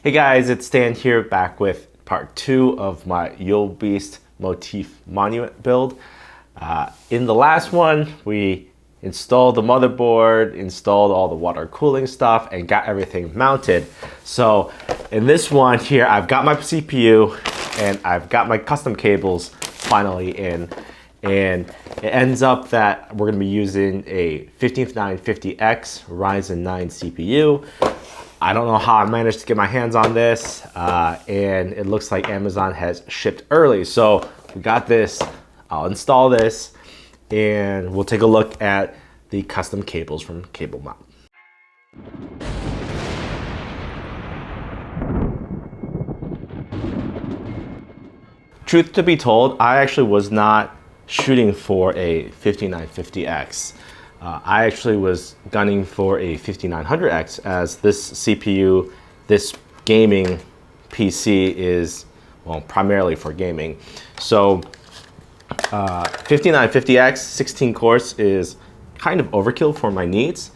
Hey guys, it's Stan here, back with part 2 of my Yo Beast Motif Monument build. In the last one, we installed the motherboard, installed all the water cooling stuff, and got everything mounted. So in this one here, I've got my CPU and I've got my custom cables finally in. And it ends up that we're going to be using a 15950X Ryzen 9 CPU. I don't know how I managed to get my hands on this, and it looks like Amazon has shipped early. So we got this, I'll install this, and we'll take a look at the custom cables from CableMod. Truth to be told, I actually was not shooting for a 5950X. I actually was gunning for a 5900X, as this CPU, this gaming PC is, well, primarily for gaming. So 5950X, 16 cores is kind of overkill for my needs.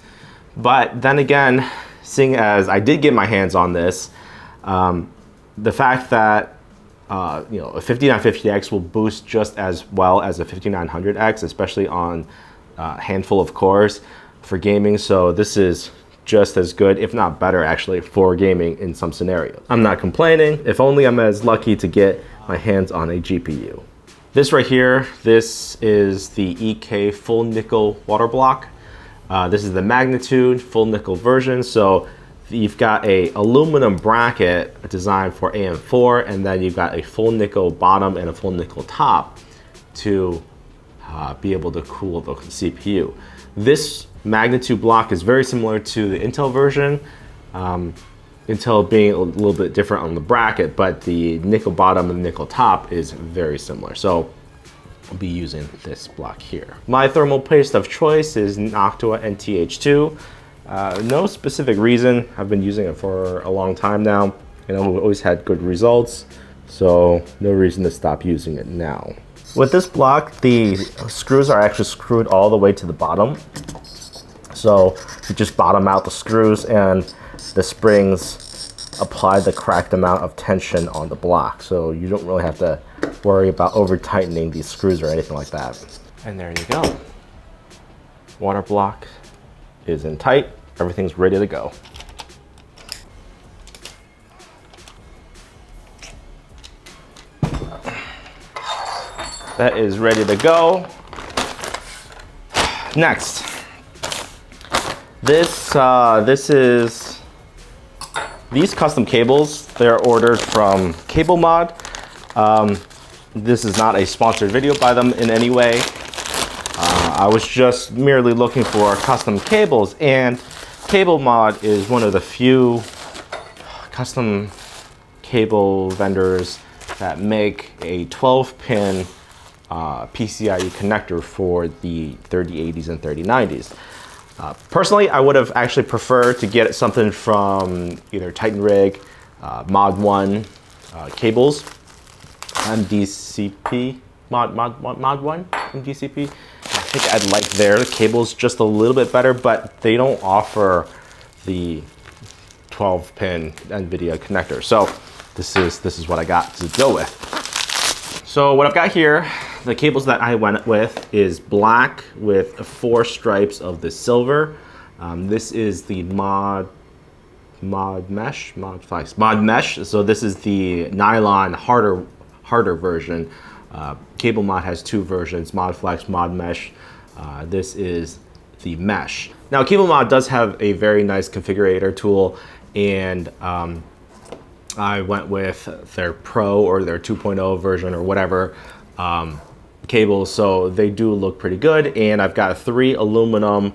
But then again, seeing as I did get my hands on this, the fact that a 5950X will boost just as well as a 5900X, especially on a handful of cores for gaming. So this is just as good, if not better actually, for gaming in some scenarios. I'm not complaining. If only I'm as lucky to get my hands on a GPU. This right here, this is the EK full nickel Waterblock. This is the magnitude full nickel version. So you've got a aluminum bracket designed for AM4, and then you've got a full nickel bottom and a full nickel top to be able to cool the CPU. This magnitude block is very similar to the Intel version, Intel being a little bit different on the bracket, but the nickel bottom and nickel top is very similar. So I'll be using this block here. My thermal paste of choice is Noctua NTH2. No specific reason. I've been using it for a long time now. We've always had good results, so no reason to stop using it now. With this block, the screws are actually screwed all the way to the bottom. So you just bottom out the screws, and the springs apply the correct amount of tension on the block. So you don't really have to worry about over tightening these screws or anything like that. And there you go. Water block is in tight. Everything's ready to go. That is ready to go. Next, these custom cables. They're ordered from CableMod. This is not a sponsored video by them in any way. I was just merely looking for custom cables, and CableMod is one of the few custom cable vendors that make a 12-pin PCIe connector for the 3080s and 3090s. Personally, I would have actually preferred to get something from either Titan Rig, Mod 1 cables, MDCP, Mod 1 MDCP. I think I'd like their cables just a little bit better, but they don't offer the 12-pin NVIDIA connector. So this is what I got to go with. So what I've got here, the cables that I went with is black with 4 stripes of the silver. This is the Mod Mesh. So this is the nylon harder version. CableMod has 2 versions, Mod Flex, Mod Mesh. This is the Mesh. Now CableMod does have a very nice configurator tool, and I went with their Pro or their 2.0 version or whatever cables, so they do look pretty good. And I've got 3 aluminum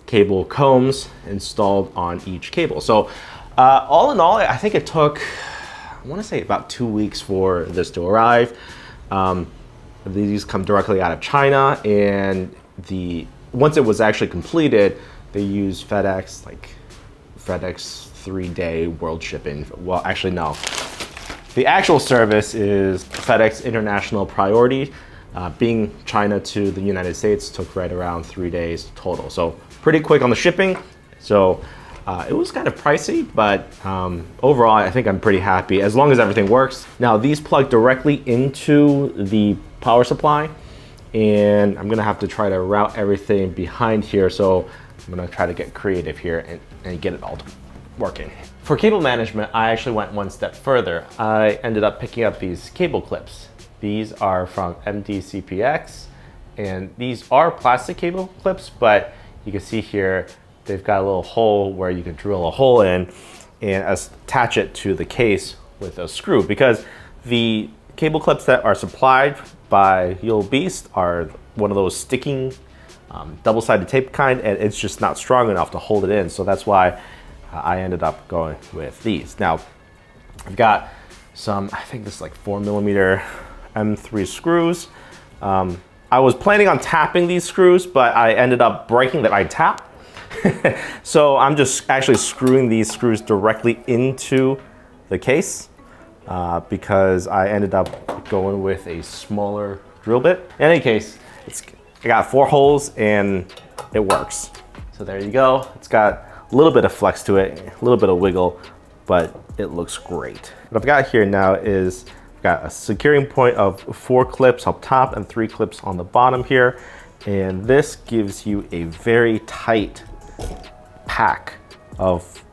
cable combs installed on each cable. So all in all, I think it took, I want to say, about 2 weeks for this to arrive. These come directly out of China, and once it was actually completed, they used FedEx 3-day world shipping. Well, actually no. The actual service is FedEx International Priority. Being China to the United States took right around 3 days total. So pretty quick on the shipping. So It was kind of pricey, but overall I think I'm pretty happy as long as everything works. Now these plug directly into the power supply, and I'm gonna have to try to route everything behind here, so I'm gonna try to get creative here and get it all working. For cable management, I actually went one step further. I ended up picking up these cable clips. These are from MDCPX, and these are plastic cable clips, but you can see here they've got a little hole where you can drill a hole in and attach it to the case with a screw, because the cable clips that are supplied by Yule Beast are one of those sticking double-sided tape kind, and it's just not strong enough to hold it in. So that's why I ended up going with these. Now I've got some, I think this is like 4mm M3 screws. I was planning on tapping these screws, but I ended up breaking that I tap. So I'm just actually screwing these screws directly into the case because I ended up going with a smaller drill bit. In any case, I got 4 holes and it works. So there you go. It's got a little bit of flex to it, a little bit of wiggle, but it looks great. What I've got here now is I've got a securing point of 4 clips up top and 3 clips on the bottom here. And this gives you a very tight pack of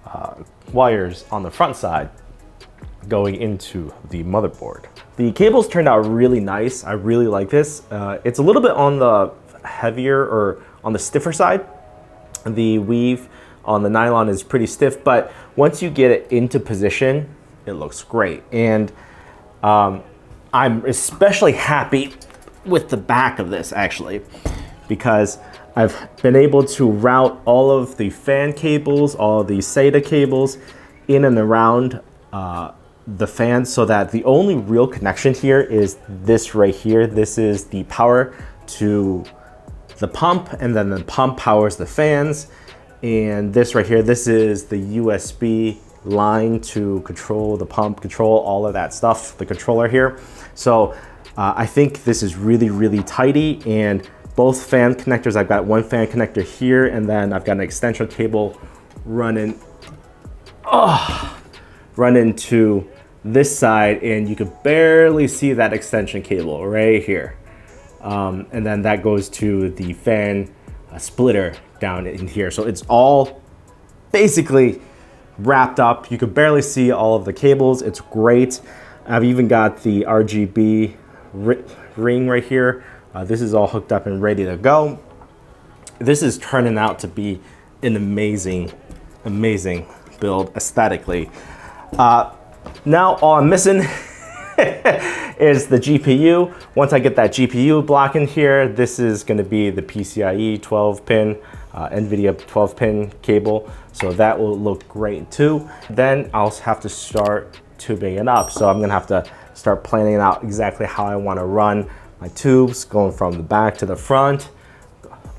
wires on the front side going into the motherboard. The cables turned out really nice. I really like this. It's a little bit on the heavier or on the stiffer side. The weave on the nylon is pretty stiff, but once you get it into position, it looks great. And I'm especially happy with the back of this actually, because I've been able to route all of the fan cables, all of the SATA cables in and around the fan, so that the only real connection here is this right here. This is the power to the pump, and then the pump powers the fans. And this right here, this is the USB line to control the pump, control all of that stuff, the controller here. So I think this is really, really tidy. And both fan connectors, I've got one fan connector here, and then I've got an extension cable running to this side, and you can barely see that extension cable right here. And then that goes to the fan splitter down in here. So it's all basically wrapped up. You can barely see all of the cables. It's great. I've even got the RGB ring right here. This is all hooked up and ready to go. This is turning out to be an amazing, amazing build aesthetically. Now all I'm missing is the GPU. Once I get that GPU block in here, this is going to be the PCIe 12-pin, NVIDIA 12-pin cable. So that will look great too. Then I'll have to start tubing it up. So I'm going to have to start planning out exactly how I want to run my tubes, going from the back to the front,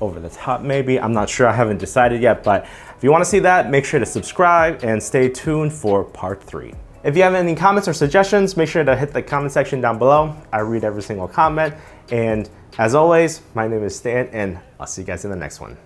over the top maybe. I'm not sure, I haven't decided yet, but if you want to see that, make sure to subscribe and stay tuned for part 3. If you have any comments or suggestions, make sure to hit the comment section down below. I read every single comment. And as always, my name is Stan, and I'll see you guys in the next one.